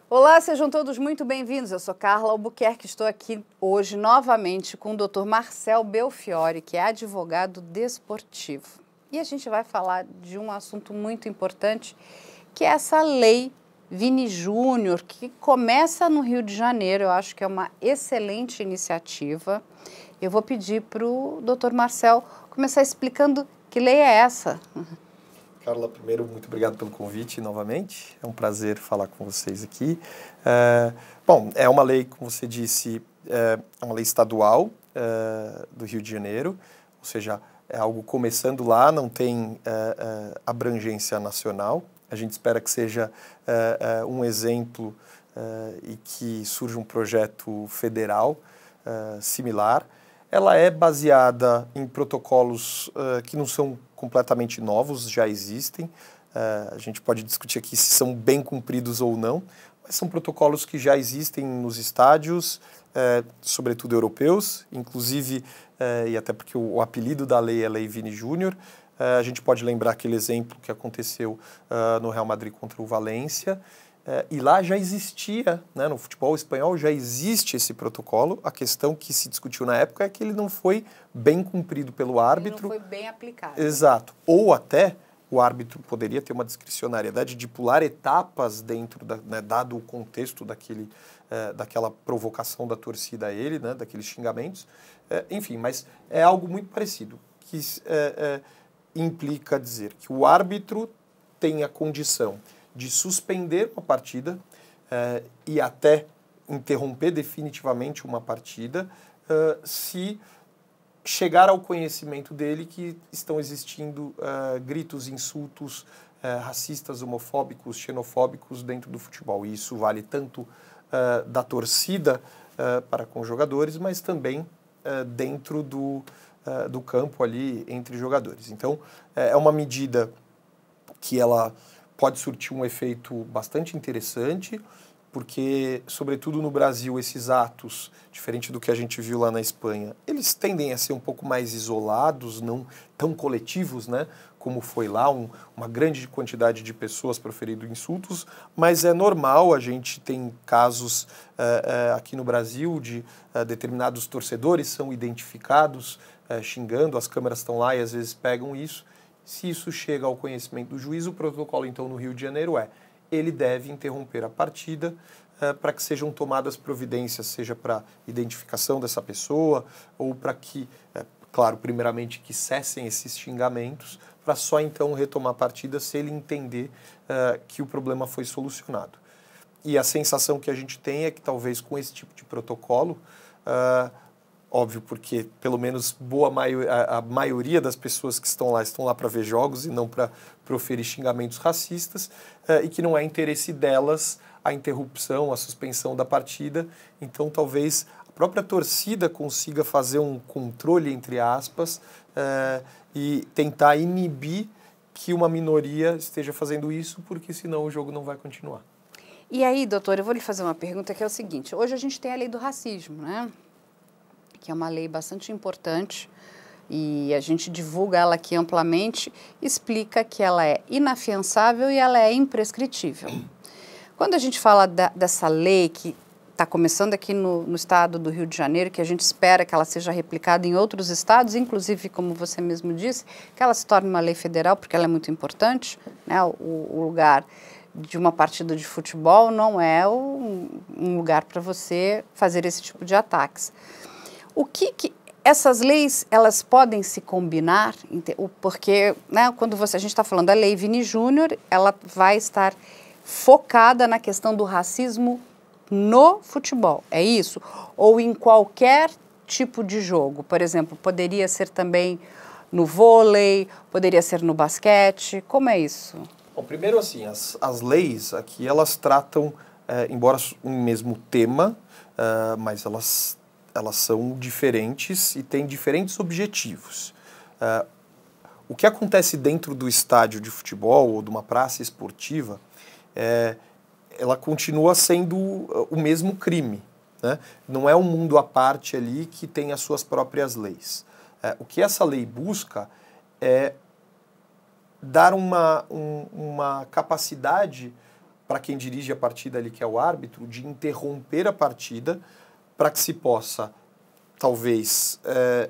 Olá, sejam todos muito bem-vindos. Eu sou Carla Albuquerque, estou aqui hoje novamente com o Dr. Marcel Belfiore, que é advogado desportivo. E a gente vai falar de um assunto muito importante, que é essa lei Vini Júnior, que começa no Rio de Janeiro. Eu acho que é uma excelente iniciativa. Eu vou pedir para o Dr. Marcel começar explicando que lei é essa. Carla, primeiro, muito obrigado pelo convite novamente. É um prazer falar com vocês aqui. Bom, é uma lei, como você disse, é uma lei estadual do Rio de Janeiro, ou seja, é algo começando lá, não tem abrangência nacional. A gente espera que seja um exemplo e que surja um projeto federal similar. Ela é baseada em protocolos que não são completamente novos, já existem. A gente pode discutir aqui se são bem cumpridos ou não, mas são protocolos que já existem nos estádios, sobretudo europeus, inclusive, e até porque o apelido da lei é Lei Vini Júnior. A gente pode lembrar aquele exemplo que aconteceu no Real Madrid contra o Valência, e lá já existia, né, no futebol espanhol já existe esse protocolo. A questão que se discutiu na época é que ele não foi bem cumprido pelo árbitro. Ele não foi bem aplicado. Exato. Ou até o árbitro poderia ter uma discricionariedade de pular etapas dentro, né, dado o contexto daquela provocação da torcida a ele, né, daqueles xingamentos. Enfim, mas é algo muito parecido, que implica dizer que o árbitro tem a condição de suspender uma partida e até interromper definitivamente uma partida se chegar ao conhecimento dele que estão existindo gritos, insultos racistas, homofóbicos, xenofóbicos dentro do futebol. E isso vale tanto da torcida para com os jogadores, mas também dentro do campo ali entre jogadores. Então, é uma medida que ela pode surtir um efeito bastante interessante, porque, sobretudo no Brasil, esses atos, diferente do que a gente viu lá na Espanha, eles tendem a ser um pouco mais isolados, não tão coletivos, né, como foi lá, uma grande quantidade de pessoas proferindo insultos, mas é normal, a gente tem casos aqui no Brasil de determinados torcedores são identificados xingando, as câmeras estão lá e às vezes pegam isso. Se isso chega ao conhecimento do juiz, o protocolo, então, no Rio de Janeiro ele deve interromper a partida para que sejam tomadas providências, seja para identificação dessa pessoa ou para que, claro, primeiramente, que cessem esses xingamentos, para só, então, retomar a partida se ele entender que o problema foi solucionado. E a sensação que a gente tem é que, talvez, com esse tipo de protocolo, óbvio, porque pelo menos a maioria das pessoas que estão lá para ver jogos e não para proferir xingamentos racistas, e que não é interesse delas a interrupção, a suspensão da partida. Então, talvez a própria torcida consiga fazer um controle, entre aspas, e tentar inibir que uma minoria esteja fazendo isso, porque senão o jogo não vai continuar. E aí, doutor, eu vou lhe fazer uma pergunta que é o seguinte. Hoje a gente tem a lei do racismo, né? Que é uma lei bastante importante e a gente divulga ela aqui amplamente, explica que ela é inafiançável e ela é imprescritível. Quando a gente fala dessa lei que está começando aqui no estado do Rio de Janeiro, que a gente espera que ela seja replicada em outros estados, inclusive, como você mesmo disse, que ela se torne uma lei federal, porque ela é muito importante, né? O lugar de uma partida de futebol não é um lugar para você fazer esse tipo de ataques. O que essas leis, elas podem se combinar? Porque, né, quando a gente está falando da Lei Vini Júnior, ela vai estar focada na questão do racismo no futebol, é isso? Ou em qualquer tipo de jogo? Por exemplo, poderia ser também no vôlei, poderia ser no basquete, como é isso? Bom, primeiro assim, as leis aqui, elas tratam, embora um mesmo tema, mas elas são diferentes e têm diferentes objetivos. O que acontece dentro do estádio de futebol ou de uma praça esportiva, ela continua sendo o mesmo crime. né? Não é um mundo à parte ali que tem as suas próprias leis. O que essa lei busca é dar uma capacidade para quem dirige a partida ali, que é o árbitro, de interromper a partida para que se possa, talvez,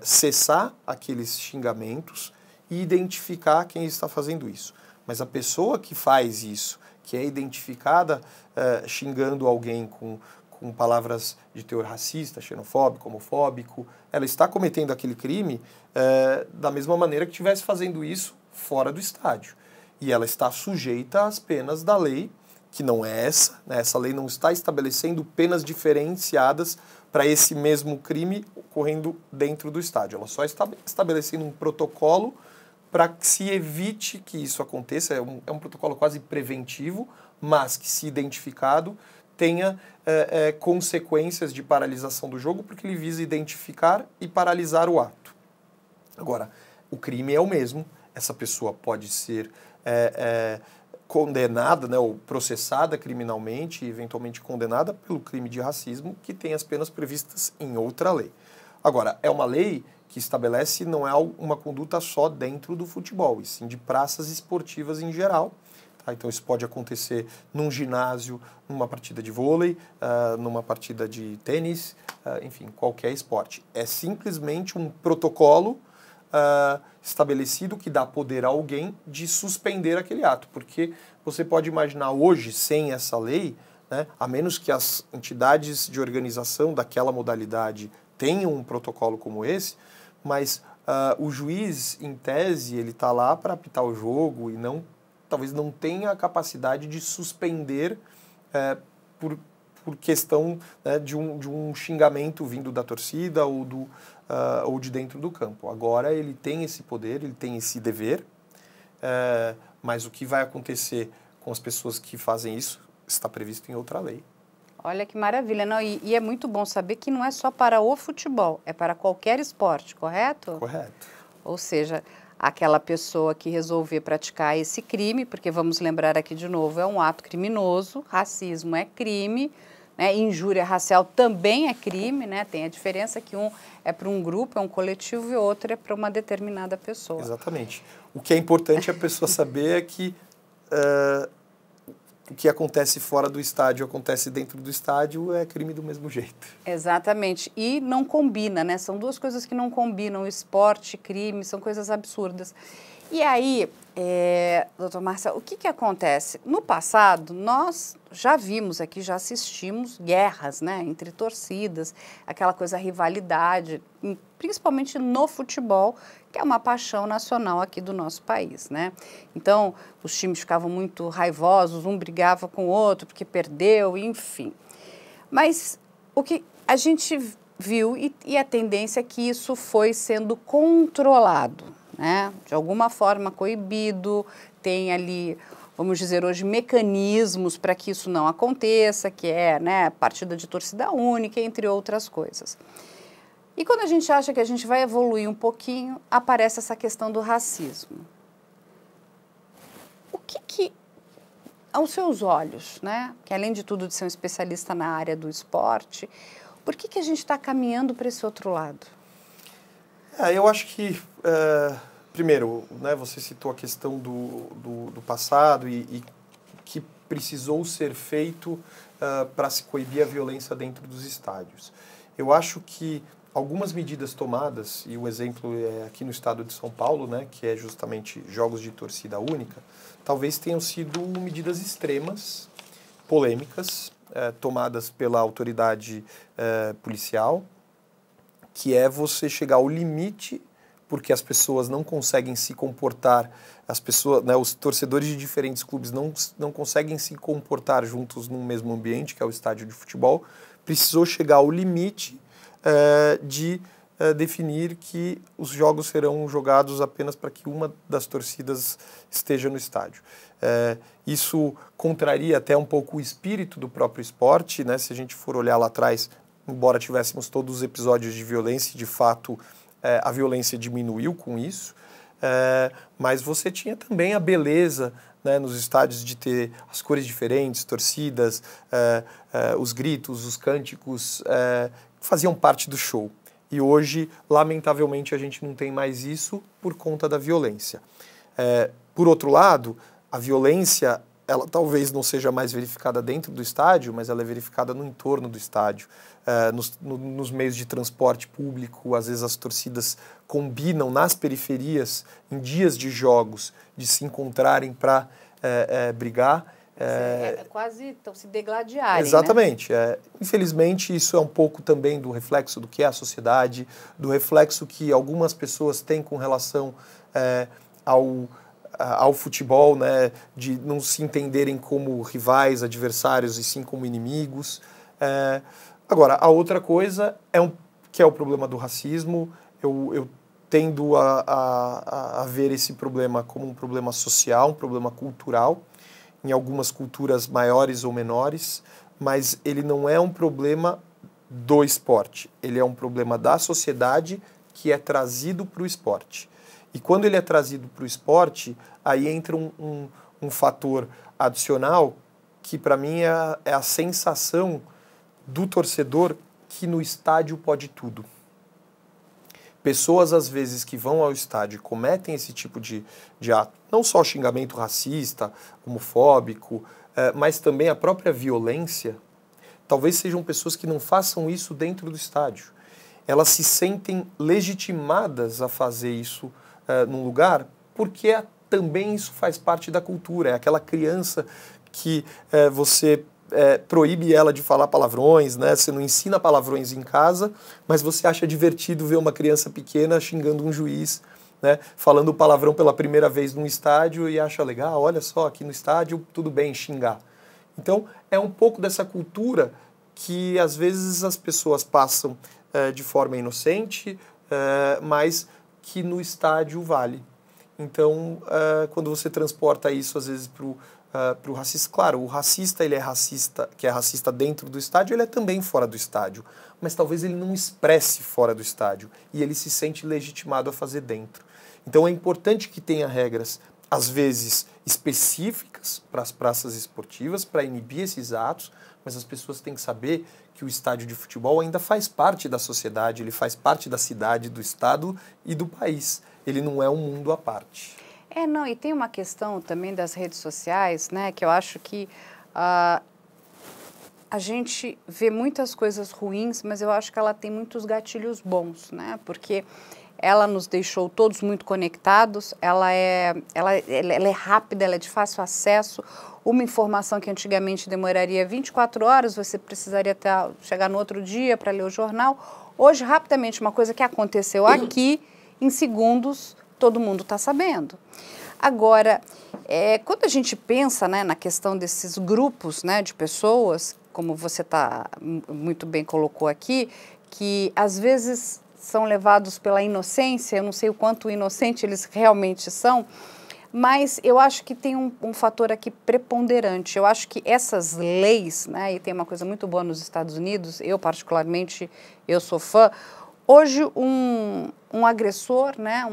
cessar aqueles xingamentos e identificar quem está fazendo isso. Mas a pessoa que faz isso, que é identificada xingando alguém com palavras de teor racista, xenofóbico, homofóbico, ela está cometendo aquele crime da mesma maneira que estivesse fazendo isso fora do estádio. E ela está sujeita às penas da lei, que não é essa, né? Essa lei não está estabelecendo penas diferenciadas para esse mesmo crime ocorrendo dentro do estádio. Ela só está estabelecendo um protocolo para que se evite que isso aconteça. É um protocolo quase preventivo, mas que, se identificado, tenha consequências de paralisação do jogo, porque ele visa identificar e paralisar o ato. Agora, o crime é o mesmo, essa pessoa pode ser condenada, né, ou processada criminalmente e eventualmente condenada pelo crime de racismo, que tem as penas previstas em outra lei. Agora, é uma lei que estabelece, não é uma conduta só dentro do futebol, e sim de praças esportivas em geral. Tá? Então isso pode acontecer num ginásio, numa partida de vôlei, numa partida de tênis, enfim, qualquer esporte. É simplesmente um protocolo estabelecido que dá poder a alguém de suspender aquele ato, porque você pode imaginar hoje, sem essa lei, né, a menos que as entidades de organização daquela modalidade tenham um protocolo como esse, mas o juiz, em tese, ele está lá para apitar o jogo e talvez não tenha a capacidade de suspender por questão, né, de um xingamento vindo da torcida ou de dentro do campo. Agora ele tem esse poder, ele tem esse dever, mas o que vai acontecer com as pessoas que fazem isso está previsto em outra lei. Olha que maravilha, não? E é muito bom saber que não é só para o futebol, é para qualquer esporte, correto? Correto. Ou seja, aquela pessoa que resolver praticar esse crime, porque vamos lembrar aqui de novo, é um ato criminoso, racismo é crime, né? Injúria racial também é crime, né? Tem a diferença que um é para um grupo, é um coletivo, e outro é para uma determinada pessoa. Exatamente. O que é importante a pessoa saber é que o que acontece fora do estádio acontece dentro do estádio, é crime do mesmo jeito. Exatamente. E não combina, né? São duas coisas que não combinam, esporte, crime, são coisas absurdas. E aí, doutor Marcelo, o que acontece? No passado, nós já vimos aqui, já assistimos guerras, né, entre torcidas, aquela coisa, rivalidade, principalmente no futebol, que é uma paixão nacional aqui do nosso país, né? Então, os times ficavam muito raivosos, um brigava com o outro porque perdeu, enfim. Mas o que a gente viu, e a tendência é que isso foi sendo controlado, né? De alguma forma coibido, tem ali, vamos dizer hoje, mecanismos para que isso não aconteça, que é, né, partida de torcida única, entre outras coisas. E quando a gente acha que a gente vai evoluir um pouquinho, aparece essa questão do racismo. O que aos seus olhos, né, que além de tudo de ser um especialista na área do esporte, por que a gente está caminhando para esse outro lado? Eu acho que, primeiro, né, você citou a questão do passado e que precisou ser feito para se coibir a violência dentro dos estádios. Eu acho que algumas medidas tomadas, e o exemplo é aqui no estado de São Paulo, né, que é justamente jogos de torcida única, talvez tenham sido medidas extremas, polêmicas, tomadas pela autoridade policial, que é você chegar ao limite, porque as pessoas não conseguem se comportar, né, os torcedores de diferentes clubes não conseguem se comportar juntos num mesmo ambiente, que é o estádio de futebol, precisou chegar ao limite de definir que os jogos serão jogados apenas para que uma das torcidas esteja no estádio. Isso contraria até um pouco o espírito do próprio esporte, né? Se a gente for olhar lá atrás, embora tivéssemos todos os episódios de violência, de fato a violência diminuiu com isso, Mas você tinha também a beleza, né, nos estádios de ter as cores diferentes, torcidas, os gritos, os cânticos, faziam parte do show. E hoje, lamentavelmente, a gente não tem mais isso por conta da violência. Por outro lado, a violência, ela talvez não seja mais verificada dentro do estádio, mas ela é verificada no entorno do estádio, nos meios de transporte público. Às vezes as torcidas combinam nas periferias, em dias de jogos, de se encontrarem para brigar. Quase então, se degladiarem. Exatamente. Né? Infelizmente, isso é um pouco também do reflexo do que é a sociedade, do reflexo que algumas pessoas têm com relação ao futebol, né, de não se entenderem como rivais, adversários, e sim como inimigos. Agora, a outra coisa que é o problema do racismo. Eu tendo a ver esse problema como um problema social, um problema cultural, em algumas culturas maiores ou menores, mas ele não é um problema do esporte, ele é um problema da sociedade que é trazido para o esporte. E quando ele é trazido para o esporte, aí entra um fator adicional que, para mim, é a sensação do torcedor que no estádio pode tudo. Pessoas, às vezes, que vão ao estádio e cometem esse tipo de ato, não só xingamento racista, homofóbico, mas também a própria violência, talvez sejam pessoas que não façam isso dentro do estádio. Elas se sentem legitimadas a fazer isso num lugar, porque também isso faz parte da cultura. É aquela criança que você proíbe ela de falar palavrões, né? Você não ensina palavrões em casa, mas você acha divertido ver uma criança pequena xingando um juiz, né? Falando palavrão pela primeira vez num estádio e acha legal, olha só, aqui no estádio tudo bem xingar. Então, é um pouco dessa cultura que às vezes as pessoas passam de forma inocente, mas que no estádio vale. Então, quando você transporta isso às vezes para o racista, claro, o racista, ele é racista, que é racista dentro do estádio, ele é também fora do estádio, mas talvez ele não expresse fora do estádio e ele se sente legitimado a fazer dentro. Então é importante que tenha regras, às vezes específicas para as praças esportivas, para inibir esses atos, mas as pessoas têm que saber que o estádio de futebol ainda faz parte da sociedade, ele faz parte da cidade, do estado e do país. Ele não é um mundo à parte. Não, e tem uma questão também das redes sociais, né, que eu acho que a gente vê muias coisas ruins, mas eu acho que ela tem muitos gatilhos bons, né, porque ela nos deixou todos muito conectados, ela é rápida, ela é de fácil acesso. Uma informação que antigamente demoraria 24 horas, você precisaria chegar no outro dia para ler o jornal. Hoje, rapidamente, uma coisa que aconteceu aqui, em segundos, todo mundo está sabendo. Agora, quando a gente pensa, né, na questão desses grupos, né, de pessoas, como você muito bem colocou aqui, que às vezes são levados pela inocência, eu não sei o quanto inocente eles realmente são, mas eu acho que tem um fator aqui preponderante. Eu acho que essas leis, né, e tem uma coisa muito boa nos Estados Unidos, eu particularmente, eu sou fã. Hoje um agressor, né,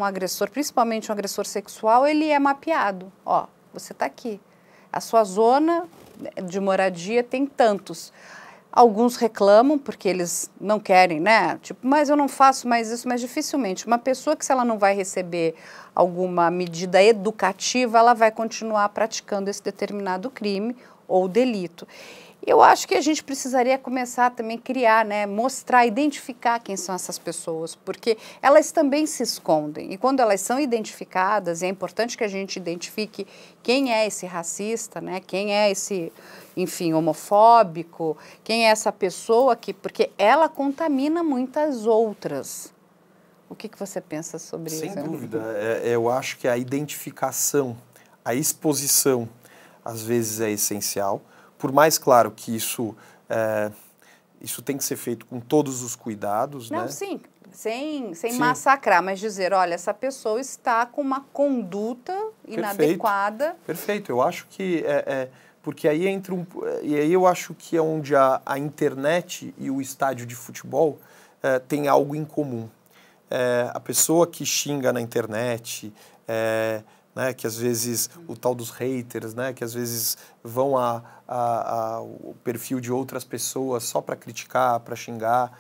principalmente um agressor sexual, ele é mapeado. Ó, você está aqui. A sua zona de moradia tem tantos. Alguns reclamam porque eles não querem, né? Tipo, mas eu não faço mais isso, mas dificilmente. Uma pessoa que, se ela não vai receber alguma medida educativa, ela vai continuar praticando esse determinado crime ou delito. Eu acho que a gente precisaria começar também a criar, né, mostrar, identificar quem são essas pessoas, porque elas também se escondem. E quando elas são identificadas, é importante que a gente identifique quem é esse racista, né, quem é esse, enfim, homofóbico, quem é essa pessoa que, porque ela contamina muitas outras. O que você pensa sobre isso? Sem dúvida. Eu acho que a identificação, a exposição, às vezes é essencial. Por mais claro que isso tem que ser feito com todos os cuidados. Não, né? Sim, sem massacrar, mas dizer, olha, essa pessoa está com uma conduta inadequada. Perfeito. Eu acho que porque aí entra e aí eu acho que é onde a internet e o estádio de futebol tem algo em comum. A pessoa que xinga na internet, né, que às vezes o tal dos haters, né, que às vezes vão ao perfil de outras pessoas só para criticar, para xingar,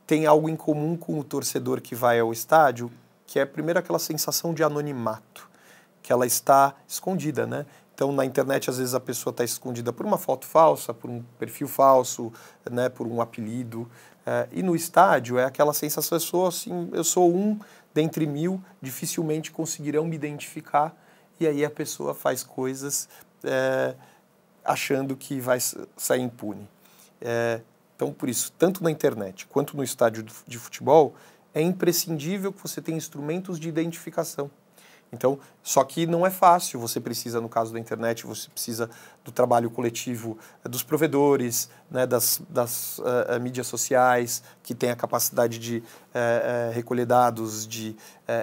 tem algo em comum com o torcedor que vai ao estádio, que é primeiro aquela sensação de anonimato, que ela está escondida, né? Então, na internet, às vezes, a pessoa está escondida por uma foto falsa, por um perfil falso, né, por um apelido. E no estádio é aquela sensação, eu sou um dentre mil, dificilmente conseguirão me identificar. E aí a pessoa faz coisas achando que vai sair impune. Então, por isso, tanto na internet quanto no estádio de futebol, é imprescindível que você tenha instrumentos de identificação. Então, só que não é fácil, você precisa, no caso da internet, você precisa do trabalho coletivo dos provedores, né, das mídias sociais, que têm a capacidade de recolher dados, de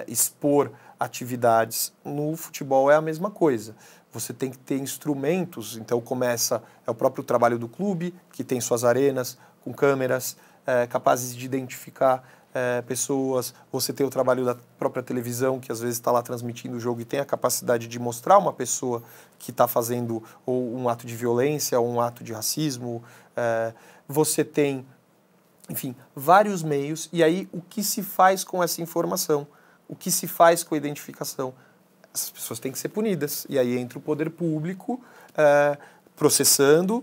expor atividades. No futebol é a mesma coisa. Você tem que ter instrumentos, então é o próprio trabalho do clube, que tem suas arenas com câmeras capazes de identificar pessoas, você tem o trabalho da própria televisão, que às vezes está lá transmitindo o jogo e tem a capacidade de mostrar uma pessoa que está fazendo ou um ato de violência ou um ato de racismo. Você tem, enfim, vários meios. E aí, o que se faz com essa informação? O que se faz com a identificação? Essas pessoas têm que ser punidas. E aí entra o poder público processando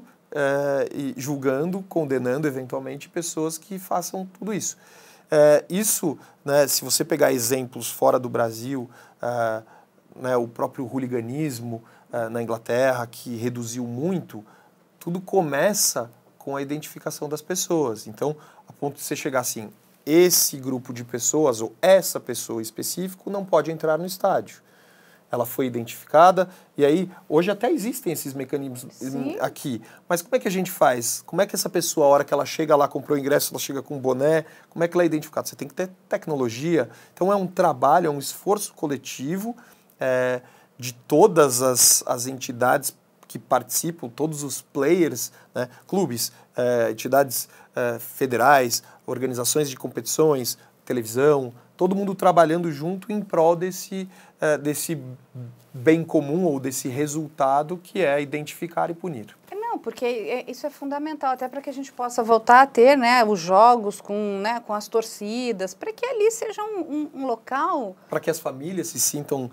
e julgando, condenando eventualmente pessoas que façam tudo isso. Isso, né, se você pegar exemplos fora do Brasil, né, o próprio hooliganismo na Inglaterra, que reduziu muito, tudo começa com a identificação das pessoas. Então, a ponto de você chegar assim, esse grupo de pessoas, ou essa pessoa específica, não pode entrar no estádio. Ela foi identificada, e aí, hoje até existem esses mecanismos aqui. Mas como é que a gente faz? Como é que essa pessoa, a hora que ela chega lá, comprou o ingresso, ela chega com um boné, como é que ela é identificada? Você tem que ter tecnologia. Então é um trabalho, é um esforço coletivo de todas as entidades que participam, todos os players, né, clubes, entidades federais, organizações de competições, televisão, todo mundo trabalhando junto em prol desse bem comum ou desse resultado que é identificar e punir. Não, porque isso é fundamental, até para que a gente possa voltar a ter, né, os jogos com as torcidas, para que ali seja um local... Para que as famílias se sintam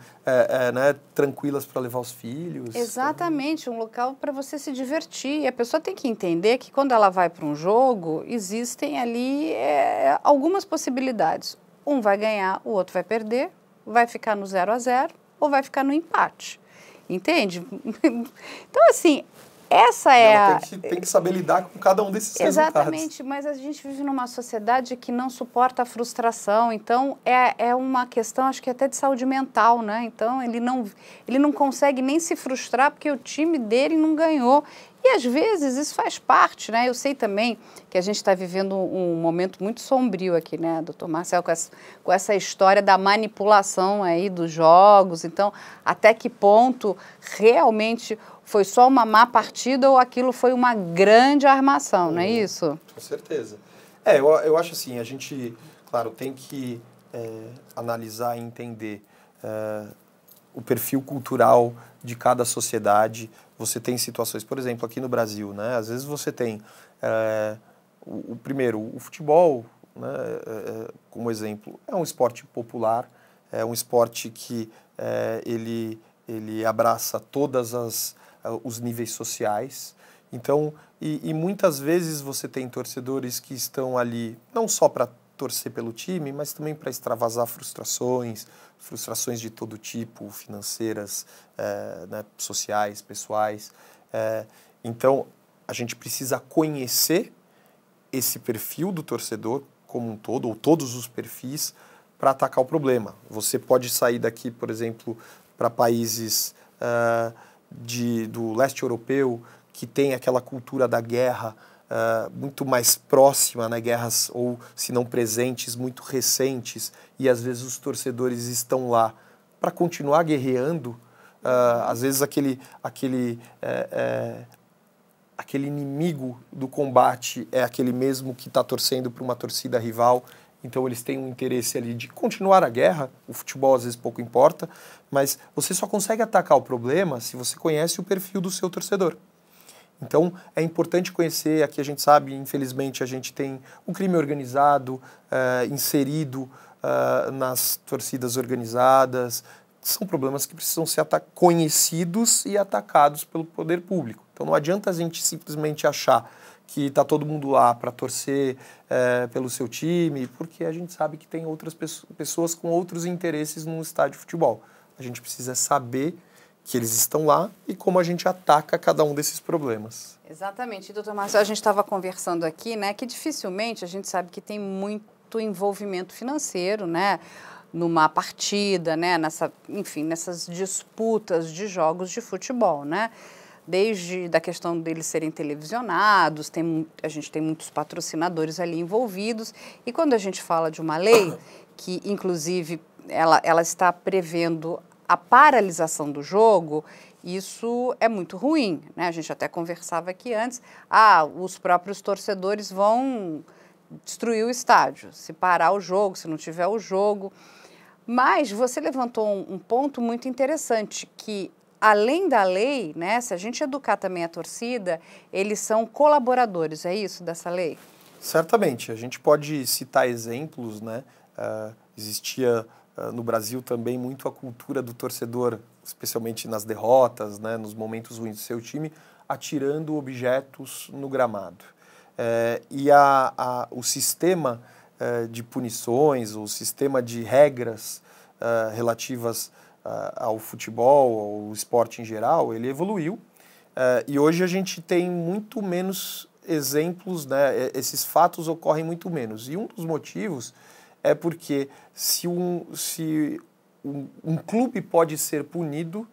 né, tranquilas para levar os filhos. Exatamente, um local para você se divertir. E a pessoa tem que entender que quando ela vai para um jogo, existem ali algumas possibilidades. Um vai ganhar, o outro vai perder, vai ficar no 0-0 ou vai ficar no empate. Entende? Então, assim, essa é tem que saber lidar com cada um desses Exatamente, resultados. mas a gente vive numa sociedade que não suporta a frustração. Então, é uma questão, acho que até de saúde mental, né? Então, ele não consegue nem se frustrar porque o time dele não ganhou. E, às vezes, isso faz parte, né? Eu sei também que a gente está vivendo um momento muito sombrio aqui, né, doutor Marcel, com essa história da manipulação aí dos jogos. Então, até que ponto realmente foi só uma má partida ou aquilo foi uma grande armação, não é isso? Com certeza. Eu acho assim, a gente, claro, tem que analisar e entender o perfil cultural de cada sociedade. Você tem situações, por exemplo, aqui no Brasil, né? Às vezes você tem, primeiro, o futebol, né? Como exemplo, é um esporte popular, é um esporte que ele abraça todas os níveis sociais. Então, e muitas vezes você tem torcedores que estão ali não só para torcer pelo time, mas também para extravasar frustrações de todo tipo, financeiras, né, sociais, pessoais. Então, a gente precisa conhecer esse perfil do torcedor como um todo, ou todos os perfis, para atacar o problema. Você pode sair daqui, por exemplo, para países do leste europeu, que tem aquela cultura da guerra muito mais próxima, né? Guerras, ou se não presentes, muito recentes, e às vezes os torcedores estão lá para continuar guerreando. Às vezes aquele inimigo do combate é aquele mesmo que está torcendo para uma torcida rival, então eles têm um interesse ali de continuar a guerra, o futebol às vezes pouco importa, mas você só consegue atacar o problema se você conhece o perfil do seu torcedor. Então, é importante conhecer, aqui a gente sabe, infelizmente, a gente tem o crime organizado inserido nas torcidas organizadas. São problemas que precisam ser conhecidos e atacados pelo poder público. Então, não adianta a gente simplesmente achar que está todo mundo lá para torcer pelo seu time, porque a gente sabe que tem outras pessoas com outros interesses no estádio de futebol. A gente precisa saber que eles estão lá e como a gente ataca cada um desses problemas. Exatamente. Doutor Márcio, a gente estava conversando aqui, né, que dificilmente a gente sabe que tem muito envolvimento financeiro, né, numa partida, né, nessas disputas de jogos de futebol, né? Desde da questão deles serem televisionados, a gente tem muitos patrocinadores ali envolvidos, e quando a gente fala de uma lei que, inclusive, ela está prevendo a paralisação do jogo, isso é muito ruim, né? A gente até conversava aqui antes, os próprios torcedores vão destruir o estádio, se parar o jogo, se não tiver o jogo. Mas você levantou um ponto muito interessante, que além da lei, né, se a gente educar também a torcida, eles são colaboradores, é isso dessa lei? Certamente, a gente pode citar exemplos, né? Existia no Brasil também muito a cultura do torcedor, especialmente nas derrotas, né, nos momentos ruins do seu time, atirando objetos no gramado. E o sistema de punições, o sistema de regras relativas ao futebol, ao esporte em geral, ele evoluiu. E hoje a gente tem muito menos exemplos, né, esses fatos ocorrem muito menos. E um dos motivos é porque se um clube pode ser punido,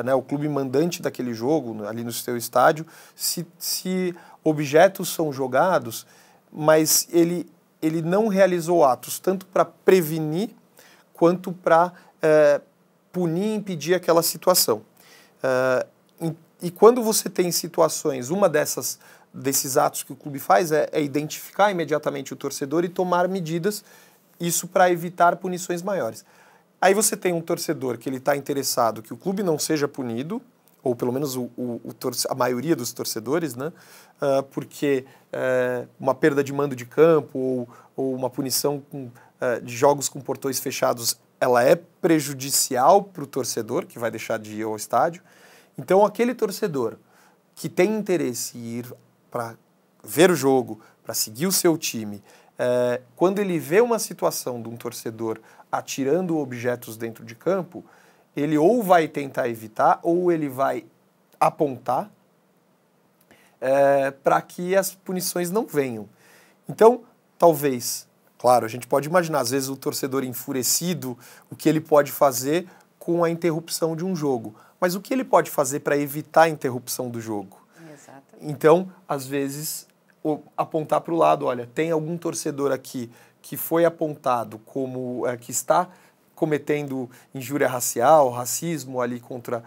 né, o clube mandante daquele jogo, ali no seu estádio, se objetos são jogados, mas ele não realizou atos tanto para prevenir quanto para punir e impedir aquela situação. E quando você tem situações, uma desses atos que o clube faz é identificar imediatamente o torcedor e tomar medidas, isso para evitar punições maiores. Aí você tem um torcedor que ele está interessado que o clube não seja punido, ou pelo menos a maioria dos torcedores, né? Porque uma perda de mando de campo ou uma punição de jogos com portões fechados, ela é prejudicial para o torcedor, que vai deixar de ir ao estádio. Então, aquele torcedor que tem interesse em ir para ver o jogo, para seguir o seu time, quando ele vê uma situação de um torcedor atirando objetos dentro de campo, ele ou vai tentar evitar ou ele vai apontar para que as punições não venham. Então, talvez, claro, a gente pode imaginar, às vezes o torcedor enfurecido, o que ele pode fazer com a interrupção de um jogo. Mas o que ele pode fazer para evitar a interrupção do jogo? Exatamente. Então, às vezes, apontar para o lado, olha, tem algum torcedor aqui que foi apontado como que está cometendo injúria racial, racismo ali contra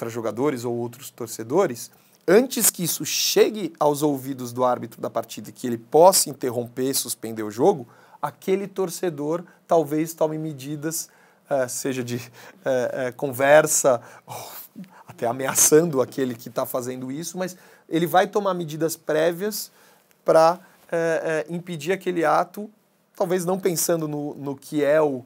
jogadores ou outros torcedores, antes que isso chegue aos ouvidos do árbitro da partida e que ele possa interromper, suspender o jogo, aquele torcedor talvez tome medidas, seja de conversa, até ameaçando aquele que está fazendo isso, mas ele vai tomar medidas prévias para impedir aquele ato, talvez não pensando no que é o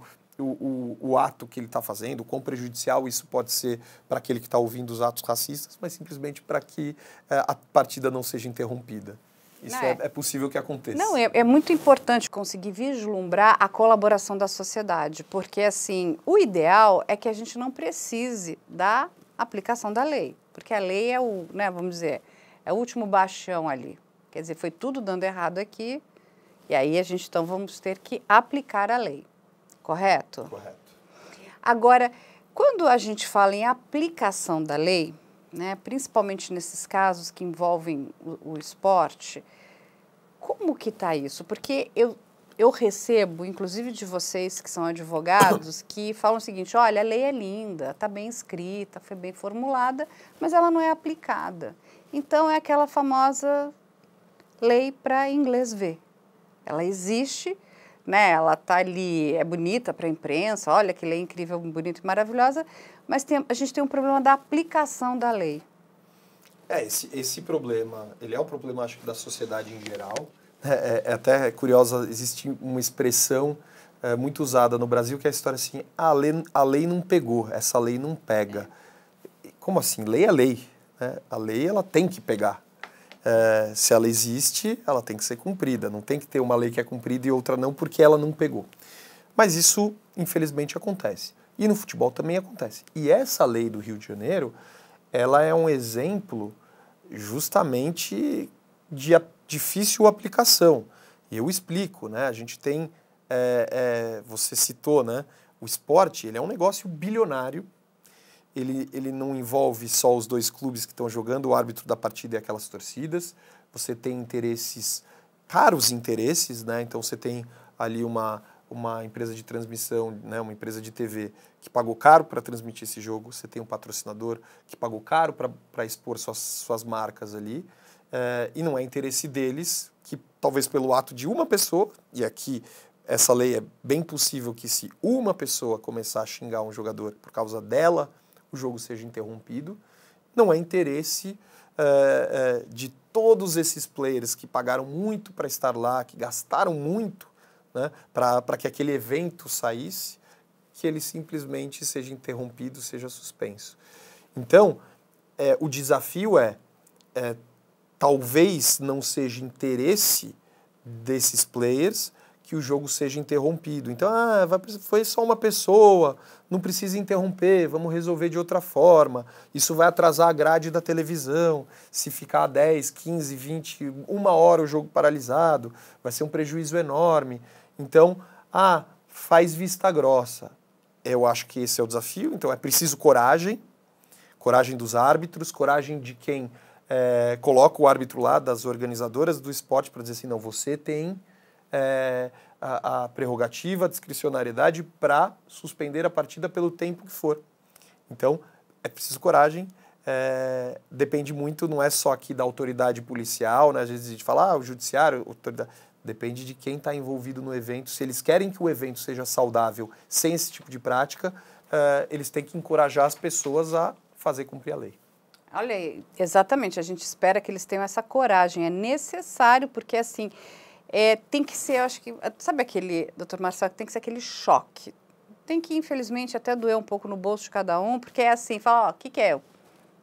ato que ele está fazendo, o quão prejudicial isso pode ser para aquele que está ouvindo os atos racistas, mas simplesmente para que a partida não seja interrompida. Isso é possível que aconteça. Não, é muito importante conseguir vislumbrar a colaboração da sociedade, porque, assim, o ideal é que a gente não precise da aplicação da lei, porque a lei é vamos dizer, é o último bastião ali. Quer dizer, foi tudo dando errado aqui, e aí a gente, então, vamos ter que aplicar a lei. Correto? Correto. Agora, quando a gente fala em aplicação da lei, né, principalmente nesses casos que envolvem o esporte, como que está isso? Porque eu recebo, inclusive de vocês que são advogados, que falam o seguinte, olha, a lei é linda, está bem escrita, foi bem formulada, mas ela não é aplicada. Então, é aquela famosa lei para inglês ver. Ela existe, né? Ela está ali, é bonita para a imprensa, olha que lei incrível, bonita e maravilhosa, mas a gente tem um problema da aplicação da lei. Esse problema, ele é um problema, acho que, da sociedade em geral. É até curiosa, existe uma expressão muito usada no Brasil, que é a história assim, a lei não pegou, essa lei não pega. Como assim? Lei é lei, né? A lei, ela tem que pegar. Se ela existe, ela tem que ser cumprida. Não tem que ter uma lei que é cumprida e outra não, porque ela não pegou. Mas isso, infelizmente, acontece. E no futebol também acontece. E essa lei do Rio de Janeiro, ela é um exemplo justamente de difícil aplicação. E eu explico, né? A gente tem, você citou, né? O esporte, ele é um negócio bilionário. Ele não envolve só os dois clubes que estão jogando, o árbitro da partida e aquelas torcidas. Você tem interesses, caros interesses, né? Então você tem ali uma empresa de transmissão, né? Uma empresa de TV que pagou caro para transmitir esse jogo. Você tem um patrocinador que pagou caro para expor suas marcas ali. E não é interesse deles, que talvez pelo ato de uma pessoa, e aqui essa lei é bem possível que se uma pessoa começar a xingar um jogador por causa dela, o jogo seja interrompido. Não é interesse de todos esses players que pagaram muito para estar lá, que gastaram muito, né, para que aquele evento saísse, que ele simplesmente seja interrompido, seja suspenso. Então, o desafio talvez não seja interesse desses players que o jogo seja interrompido. Então, foi só uma pessoa, não precisa interromper, vamos resolver de outra forma. Isso vai atrasar a grade da televisão. Se ficar 10, 15, 20, 1 hora o jogo paralisado, vai ser um prejuízo enorme. Então, faz vista grossa. Eu acho que esse é o desafio. Então, é preciso coragem dos árbitros, coragem de quem coloca o árbitro lá, das organizadoras do esporte, para dizer assim, não, você tem a prerrogativa, a discricionariedade para suspender a partida pelo tempo que for. Então, é preciso coragem, depende muito, não é só aqui da autoridade policial, né? Às vezes a gente fala, o judiciário, autoridade, depende de quem está envolvido no evento. Se eles querem que o evento seja saudável sem esse tipo de prática, eles têm que encorajar as pessoas a fazer cumprir a lei. Olha aí, exatamente, a gente espera que eles tenham essa coragem, é necessário, porque assim, tem que ser, eu acho que, sabe aquele, doutor Marcelo, tem que ser aquele choque. Tem que, infelizmente, até doer um pouco no bolso de cada um, porque é assim, fala, o que é?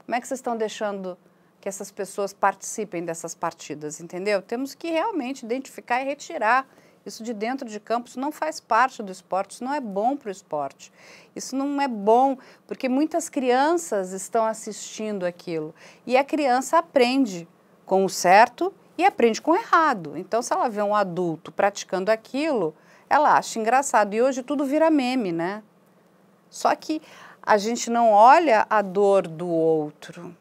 Como é que vocês estão deixando que essas pessoas participem dessas partidas, entendeu? Temos que realmente identificar e retirar isso de dentro de campo. Isso não faz parte do esporte, isso não é bom para o esporte. Isso não é bom, porque muitas crianças estão assistindo aquilo. E a criança aprende com o certo e aprende com o errado. Então, se ela vê um adulto praticando aquilo, ela acha engraçado. E hoje tudo vira meme, né? Só que a gente não olha a dor do outro.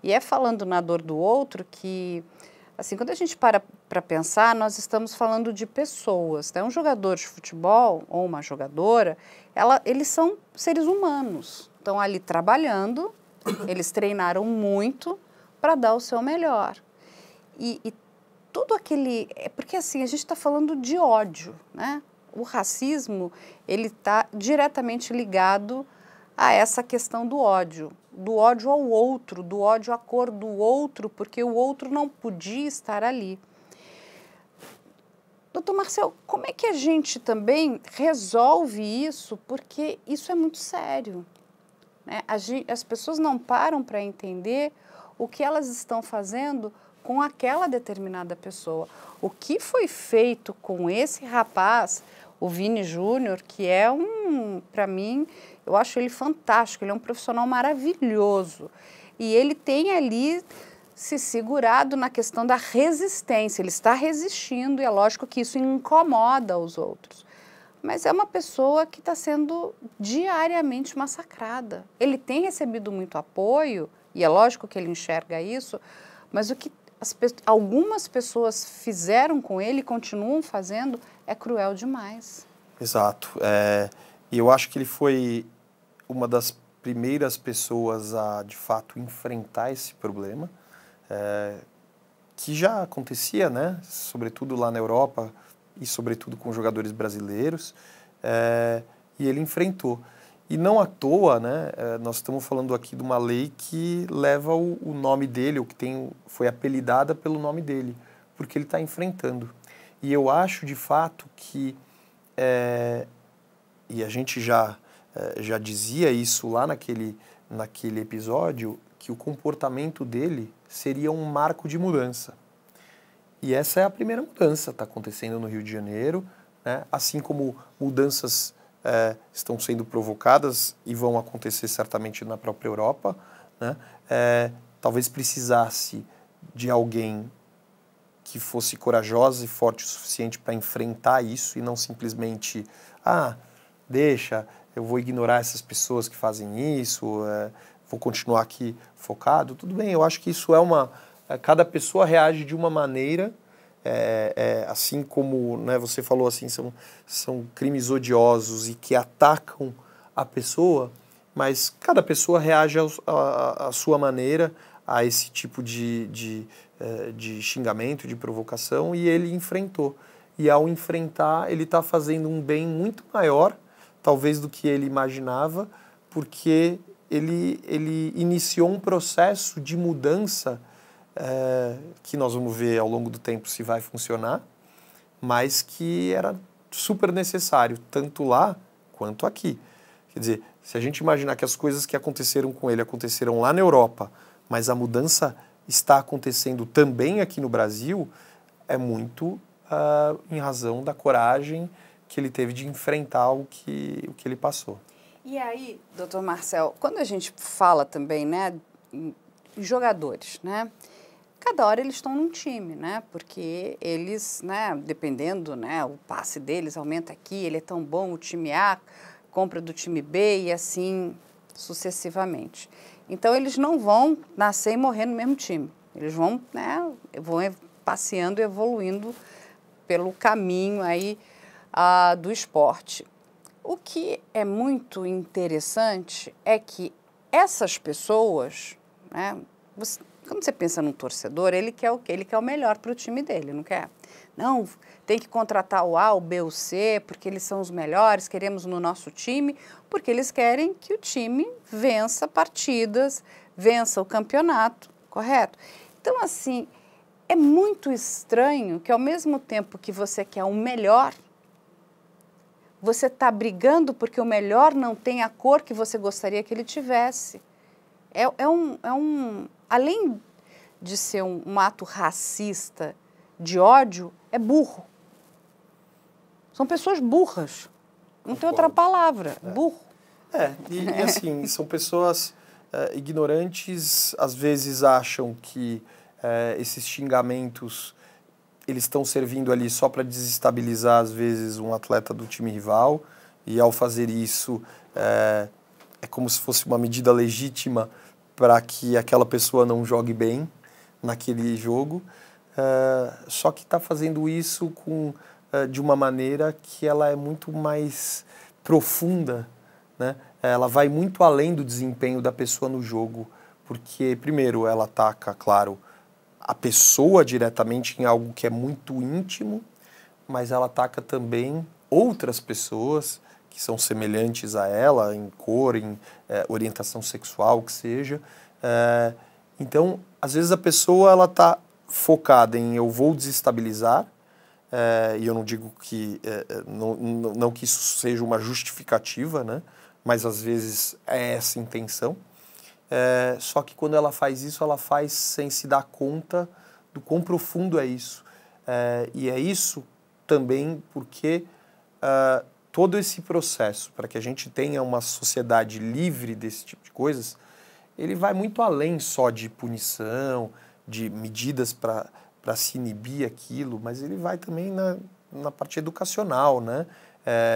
E é falando na dor do outro que, assim, quando a gente para pensar, nós estamos falando de pessoas, né? Um jogador de futebol ou uma jogadora, eles são seres humanos. Estão ali trabalhando, eles treinaram muito para dar o seu melhor. E tudo aquele... Porque, assim, a gente está falando de ódio, né? O racismo, ele está diretamente ligado a essa questão do ódio ao outro, do ódio à cor do outro, porque o outro não podia estar ali. Doutor Marcelo, como é que a gente também resolve isso? Porque isso é muito sério, né? As pessoas não param para entender o que elas estão fazendo com aquela determinada pessoa. O que foi feito com esse rapaz, o Vini Júnior, que é para mim, eu acho ele fantástico, ele é um profissional maravilhoso. E ele tem ali se segurado na questão da resistência, ele está resistindo e é lógico que isso incomoda os outros. Mas é uma pessoa que está sendo diariamente massacrada. Ele tem recebido muito apoio, e é lógico que ele enxerga isso, mas o que algumas pessoas fizeram com ele e continuam fazendo é cruel demais. Exato. E eu acho que ele foi uma das primeiras pessoas a, de fato, enfrentar esse problema, que já acontecia, né? Sobretudo lá na Europa, e sobretudo com jogadores brasileiros, e ele enfrentou. E não à toa, né, nós estamos falando aqui de uma lei que leva o nome dele, ou que foi apelidada pelo nome dele, porque ele está enfrentando. E eu acho, de fato, que, e a gente já dizia isso lá naquele episódio, que o comportamento dele seria um marco de mudança. E essa é a primeira mudança, está acontecendo no Rio de Janeiro, né? Assim como mudanças estão sendo provocadas e vão acontecer certamente na própria Europa, né? Talvez precisasse de alguém que fosse corajosa e forte o suficiente para enfrentar isso e não simplesmente, deixa, eu vou ignorar essas pessoas que fazem isso, vou continuar aqui focado. Tudo bem, eu acho que isso cada pessoa reage de uma maneira, assim como, né, você falou assim, são crimes odiosos e que atacam a pessoa, mas cada pessoa reage à sua maneira a esse tipo de xingamento, de provocação, e ele enfrentou. E ao enfrentar, ele está fazendo um bem muito maior, talvez, do que ele imaginava, porque ele iniciou um processo de mudança que nós vamos ver ao longo do tempo se vai funcionar, mas que era super necessário, tanto lá quanto aqui. Quer dizer, se a gente imaginar que as coisas que aconteceram com ele aconteceram lá na Europa, mas a mudança está acontecendo também aqui no Brasil, é muito em razão da coragem que ele teve de enfrentar o que ele passou. E aí, doutor Marcel, quando a gente fala também, né, em jogadores, né, cada hora eles estão num time, né, porque eles, né, dependendo, né, o passe deles aumenta aqui, ele é tão bom, o time A compra do time B e assim sucessivamente. Então, eles não vão nascer e morrer no mesmo time. Eles vão, né, passeando e evoluindo pelo caminho aí do esporte. O que é muito interessante é que essas pessoas, né, quando você pensa num torcedor, ele quer o quê? Ele quer o melhor para o time dele, não quer? Não, tem que contratar o A, o B, o C, porque eles são os melhores, queremos no nosso time, porque eles querem que o time vença partidas, vença o campeonato, correto? Então, assim, é muito estranho que ao mesmo tempo que você quer o melhor, você está brigando porque o melhor não tem a cor que você gostaria que ele tivesse. Além de ser um ato racista, de ódio, é burro. São pessoas burras. Não tem outra palavra. Burro. E assim, são pessoas ignorantes, às vezes acham que esses xingamentos eles estão servindo ali só para desestabilizar, às vezes, um atleta do time rival, e ao fazer isso é como se fosse uma medida legítima para que aquela pessoa não jogue bem naquele jogo, só que está fazendo isso de uma maneira que ela é muito mais profunda, né? Ela vai muito além do desempenho da pessoa no jogo, porque, primeiro, ela ataca, claro, a pessoa diretamente em algo que é muito íntimo, mas ela ataca também outras pessoas que são semelhantes a ela, em cor, em orientação sexual, que seja. Então, às vezes a pessoa ela está focada em eu vou desestabilizar, e eu não digo que, não que isso seja uma justificativa, né? Mas às vezes é essa a intenção. Só que quando ela faz isso, ela faz sem se dar conta do quão profundo é isso. E é isso também porque todo esse processo, para que a gente tenha uma sociedade livre desse tipo de coisas, ele vai muito além só de punição, de medidas para se inibir aquilo, mas ele vai também na parte educacional, né?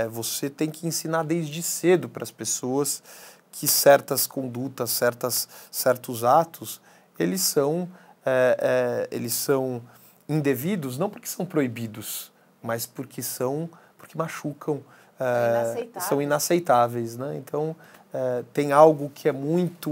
Você tem que ensinar desde cedo para as pessoas que certas condutas, certos atos, eles são indevidos, não porque são proibidos, mas porque machucam, são inaceitáveis, né? Então, tem algo que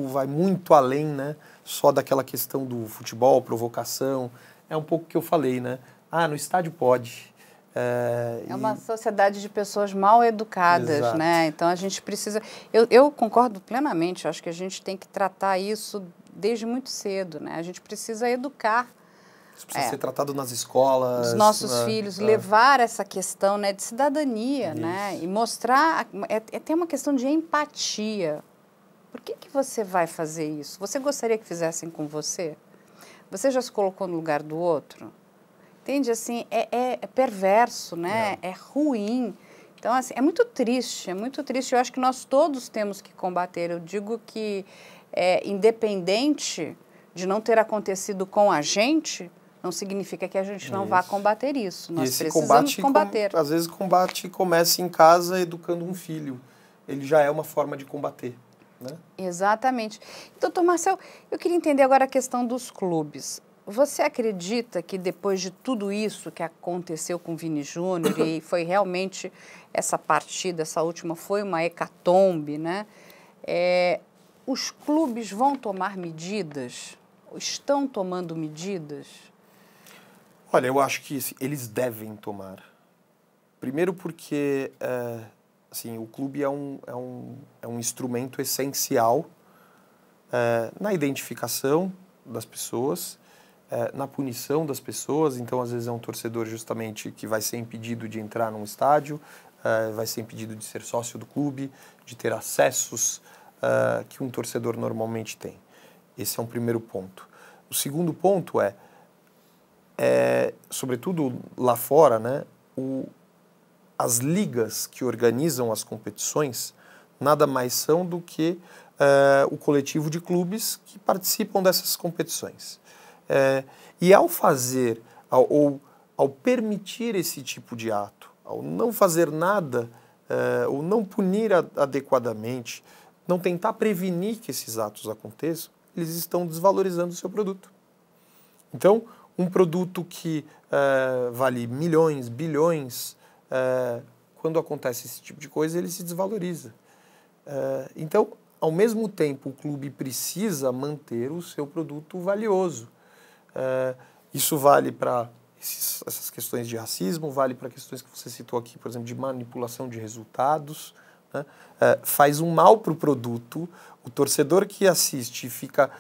vai muito além, né? Só daquela questão do futebol, provocação. É um pouco o que eu falei, né? No estádio pode, É uma sociedade de pessoas mal educadas, Exato. né? Então a gente precisa... Eu concordo plenamente, eu acho que a gente tem que tratar isso desde muito cedo, né? A gente precisa educar Isso precisa ser tratado nas escolas. os nossos filhos, levar essa questão, né, de cidadania, né? E mostrar... Tem uma questão de empatia. Por que você vai fazer isso? Você gostaria que fizessem com você? Você já se colocou no lugar do outro? Entende? Assim, é perverso, né? É ruim. Então, assim, é muito triste, é muito triste. Eu acho que nós todos temos que combater. Eu digo que, independente de não ter acontecido com a gente, não significa que a gente não vá combater isso. Nós precisamos combater. Às vezes, combate começa em casa educando um filho. Ele já é uma forma de combater, né? Exatamente. Doutor Marcel, eu queria entender agora a questão dos clubes. Você acredita que depois de tudo isso que aconteceu com o Vini Júnior, e foi realmente essa partida, essa última, foi uma hecatombe, né? Os clubes vão tomar medidas? Estão tomando medidas? Olha, eu acho que eles devem tomar. Primeiro porque assim, o clube é um instrumento essencial na identificação das pessoas, na punição das pessoas. Então, às vezes, é um torcedor justamente que vai ser impedido de entrar num estádio, vai ser impedido de ser sócio do clube, de ter acessos que um torcedor normalmente tem. Esse é um primeiro ponto. O segundo ponto sobretudo lá fora, né, as ligas que organizam as competições nada mais são do que o coletivo de clubes que participam dessas competições. E ao fazer, ao permitir esse tipo de ato, ao não fazer nada, ou não punir adequadamente, não tentar prevenir que esses atos aconteçam, eles estão desvalorizando o seu produto. Então, um produto que vale milhões, bilhões, quando acontece esse tipo de coisa, ele se desvaloriza. Então, ao mesmo tempo, o clube precisa manter o seu produto valioso. Isso vale para essas questões de racismo, vale para questões que você citou aqui, por exemplo, de manipulação de resultados, né? Faz um mal para o produto. O torcedor que assiste fica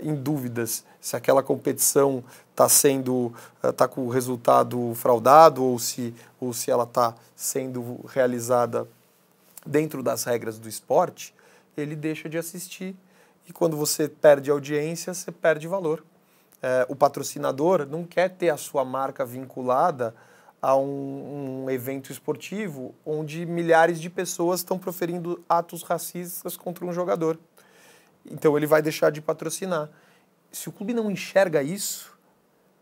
em dúvidas se aquela competição está com o resultado fraudado ou se ela está sendo realizada dentro das regras do esporte. Ele deixa de assistir e quando você perde audiência, você perde valor. O patrocinador não quer ter a sua marca vinculada a um evento esportivo onde milhares de pessoas estão proferindo atos racistas contra um jogador. Então ele vai deixar de patrocinar. Se o clube não enxerga isso,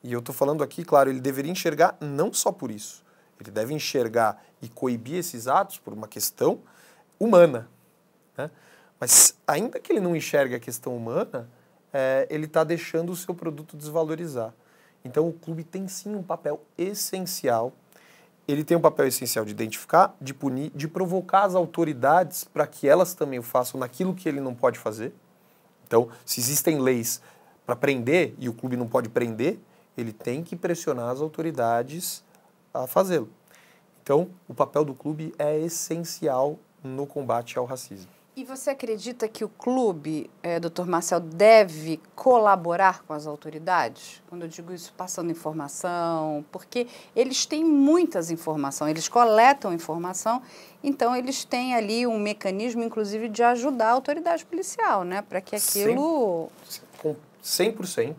e eu estou falando aqui, claro, ele deveria enxergar não só por isso, ele deve enxergar e coibir esses atos por uma questão humana, né? Mas ainda que ele não enxergue a questão humana, ele está deixando o seu produto desvalorizar. Então o clube tem sim um papel essencial. Ele tem um papel essencial de identificar, de punir, de provocar as autoridades para que elas também o façam naquilo que ele não pode fazer. Então, se existem leis para prender e o clube não pode prender, ele tem que pressionar as autoridades a fazê-lo. Então, o papel do clube é essencial no combate ao racismo. E você acredita que o clube, Dr. Marcel, deve colaborar com as autoridades? Quando eu digo isso, passando informação, porque eles têm muitas informações, eles coletam informação, então eles têm ali um mecanismo, inclusive, de ajudar a autoridade policial, né? Para que aquilo... 100%.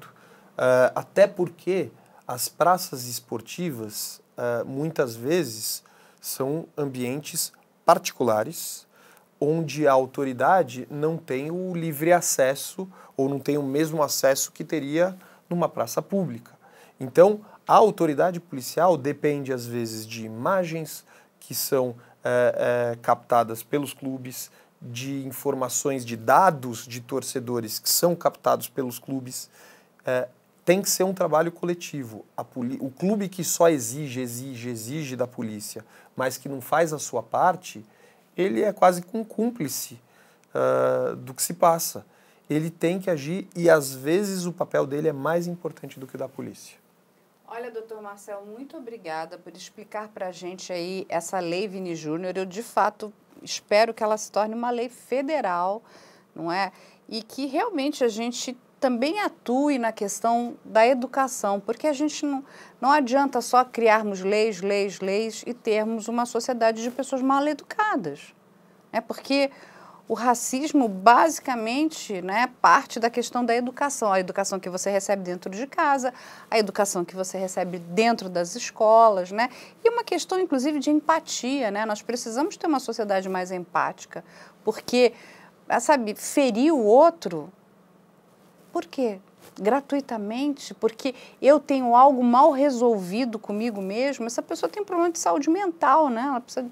Até porque as praças esportivas, muitas vezes, são ambientes particulares, onde a autoridade não tem o livre acesso ou não tem o mesmo acesso que teria numa praça pública. Então, a autoridade policial depende, às vezes, de imagens que são captadas pelos clubes, de informações, de dados de torcedores que são captados pelos clubes. Tem que ser um trabalho coletivo. O clube que só exige da polícia, mas que não faz a sua parte, ele é quase que um cúmplice do que se passa. Ele tem que agir e, às vezes, o papel dele é mais importante do que o da polícia. Olha, doutor Marcel, muito obrigada por explicar para a gente aí essa lei Vini Júnior. Eu, de fato, espero que ela se torne uma lei federal, não é? E que realmente a gente também atue na questão da educação, porque a gente não adianta só criarmos leis e termos uma sociedade de pessoas mal educadas, né? Porque o racismo, basicamente, né, parte da questão da educação. A educação que você recebe dentro de casa, a educação que você recebe dentro das escolas, né? E uma questão, inclusive, de empatia, né? Nós precisamos ter uma sociedade mais empática, porque, sabe, ferir o outro, por quê? Gratuitamente, porque eu tenho algo mal resolvido comigo mesmo. Essa pessoa tem um problema de saúde mental, né? Ela precisa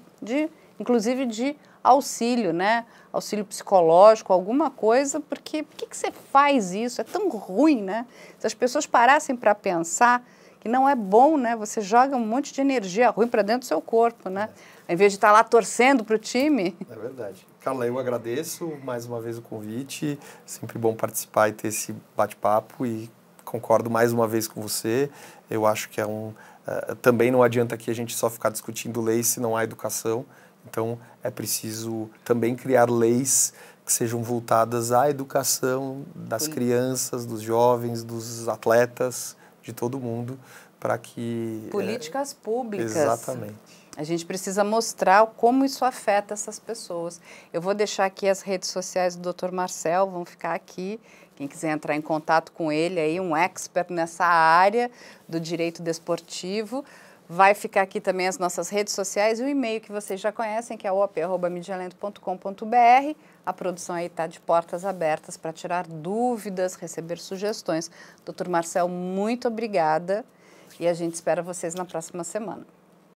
inclusive de auxílio, né? Auxílio psicológico, alguma coisa, porque por que você faz isso? É tão ruim, né? Se as pessoas parassem para pensar que não é bom, né? Você joga um monte de energia ruim para dentro do seu corpo, né? Ao invés de estar lá torcendo para o time. É verdade. Carla, eu agradeço mais uma vez o convite. Sempre bom participar e ter esse bate-papo e concordo mais uma vez com você. Eu acho que também não adianta aqui a gente só ficar discutindo leis se não há educação. Então, é preciso também criar leis que sejam voltadas à educação das crianças, dos jovens, dos atletas, de todo mundo, para que... Políticas públicas. Exatamente. A gente precisa mostrar como isso afeta essas pessoas. Eu vou deixar aqui as redes sociais do Dr. Marcel, vão ficar aqui. Quem quiser entrar em contato com ele, aí, um expert nessa área do direito desportivo. Vai ficar aqui também as nossas redes sociais e o e-mail que vocês já conhecem, que é op@medialento.com.br. A produção aí está de portas abertas para tirar dúvidas, receber sugestões. Dr. Marcel, muito obrigada e a gente espera vocês na próxima semana.